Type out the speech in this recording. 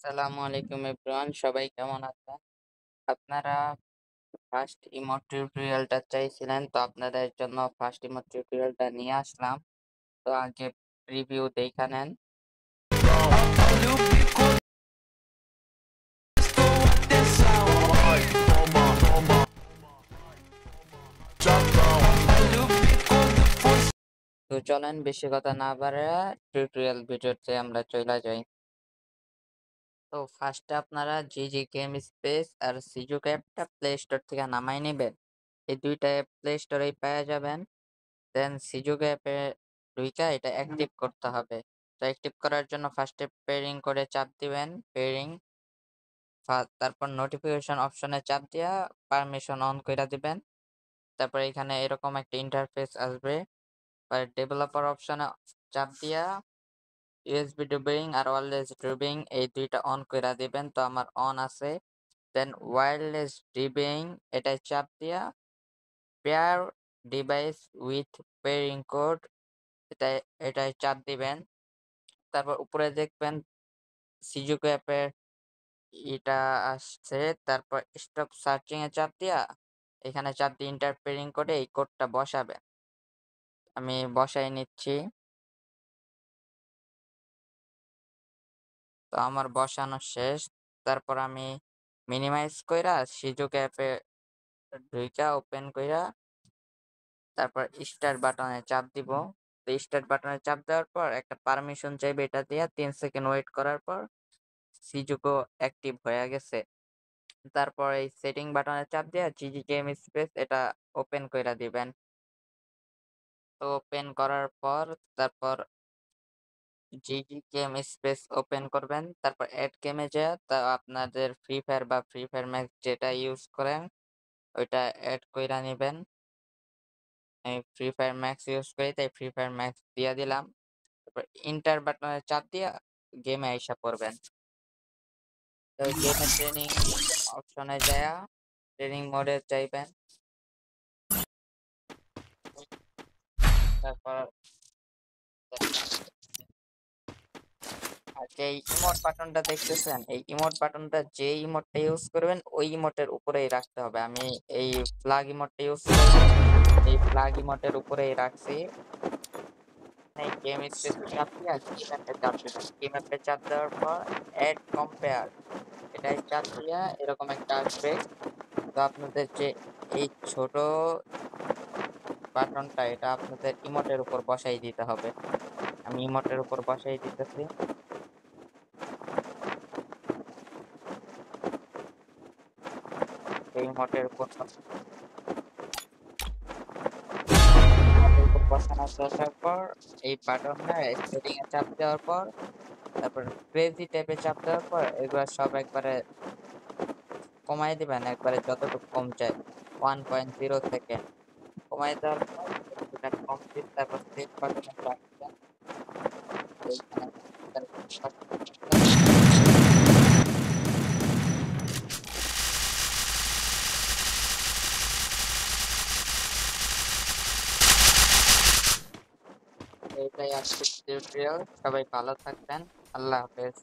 আসসালামু আলাইকুম এভরিওয়ান, সবাই কেমন আছেন? আপনারা ফার্স্ট ইমো টিউটোরিয়ালটা চাইছিলেন, তো আপনাদের জন্য ফার্স্ট ইমো টিউটোরিয়ালটা নিয়ে আসলাম। তো আগে রিভিউ দেখে নেন। তো চলেন বেশি কথা না বাড়াইয়া টিউটোরিয়াল ভিডিওতে আমরা চলে যাই। তো ফার্স্টে আপনারা জিজি গেম স্পেস আর সিজুক অ্যাপটা প্লে স্টোর থেকে নামাই নেবেন। এই দুইটা অ্যাপ প্লে স্টোরেই পেয়ে যাবেন। দেন সিজুক অ্যাপে ঢুইকা এটা অ্যাক্টিভ করতে হবে। তো অ্যাক্টিভ করার জন্য ফার্স্টে পেয়ারিং করে চাপ দিবেন, পেয়ারিং, তারপর নোটিফিকেশন অপশনে চাপ দিয়া পারমিশন অন কইরা দিবেন। তারপর এখানে এরকম একটা ইন্টারফেস আসবে। আর ডেভেলপার অপশনে চাপ দিয়া ইউএসবি ডিবিং আর ওয়্যারলেস ডিবিং এই দুইটা অন কইরা দিবেন। তো আমার অন আছে। দেন ওয়্যারলেস ডিবিং এটায় চাপ দিয়া pair device with pairing code এটায় এটায় চাপ দিবেন। তারপর উপরে দেখবেন সিজুকো অ্যাপের এটা আসছে। তারপর স্টপ সার্চিং এ চাপ দিয়া এখানে চাপ দিয়ে ইন্টার পেয়ারিং করে এই কোডটা বসাবেন। আমি বসাই নিচ্ছি। তো আমার বসানো শেষ। তারপর আমি মিনিমাইজ কইরা সিজুকো অ্যাপে ঢুইকা ওপেন কইরা তারপর স্টার্ট বাটনে চাপ দিব। তো স্টার্ট বাটনে চাপ দেওয়ার পর একটা পারমিশন চাইবে, এটা দিয়া ৩ সেকেন্ড ওয়েট করার পর সিজুকো অ্যাক্টিভ হয়ে গেছে। তারপর এই সেটিং বাটনে চাপ দিয়া জিজি গেম স্পেস এটা ওপেন কইরা দিবেন। তো ওপেন করার পর তারপর জিজি গেম স্পেস ওপেন করবেন। তারপর এড গেমে যেয়ে তা আপনাদের ফ্রি ফায়ার বা ফ্রি ফায়ার ম্যাক্স যেটা ইউজ করেন ওইটা এড কইরা নিবেন। আমি ফ্রি ফায়ার ম্যাক্স ইউজ করি তাই ফ্রি ফায়ার ম্যাক্স দিয়া দিলাম। তারপর ইন্টার বাটনে চাপ দিয়া গেমে আইসা পড়বেন। তো গেমে ট্রেনিং অপশনে যায়া ট্রেনিং মোডে যাইবেন। তারপর আর যে ইমোট বাটনটা দেখতেছেন, এই ইমোট বাটনটা যে ইমোটটা ইউজ করবেন ওই ইমোটের উপরেই রাখতে হবে। আমি এই ফ্ল্যাগ ইমোটটা ইউজ করব, এই ফ্ল্যাগ ইমোটের উপরেই রাখছি। এই গেম স্পেসে চাপ দিয়ে গেম অ্যাপে চাপ দিবেন। গেম অ্যাপে চাপ দেওয়ার পর অ্যাড কম্পেয়ার এটাই চাপ দিয়া এরকম একটা আসবে। তো আপনাদের যে এই ছোট বাটনটা এটা আপনাদের ইমোটের উপর বসাই দিতে হবে। আমি ইমোটের উপর বসাই দিতেছি। এই ইমোটের উপর ইমোটের উপর বসানো শেষের পর এই বাটনটা সেটিং এ চাপ দেওয়ার পর তারপর ক্রেজি ট্যাবে চাপ দেওয়ার পর এগুলা সব একবারে কমায় দিবেন, একবারে যতটুকু কম যায় 1.0 সেকেন্ড কমায় দেওয়ার পর এটা কমপ্লিট। তারপর সেভ বাটনে চাপ দিবেন। এইখানে এইটাই আজকের টিউটোরিয়াল। সবাই ভালো থাকবেন। আল্লাহ হাফেজ।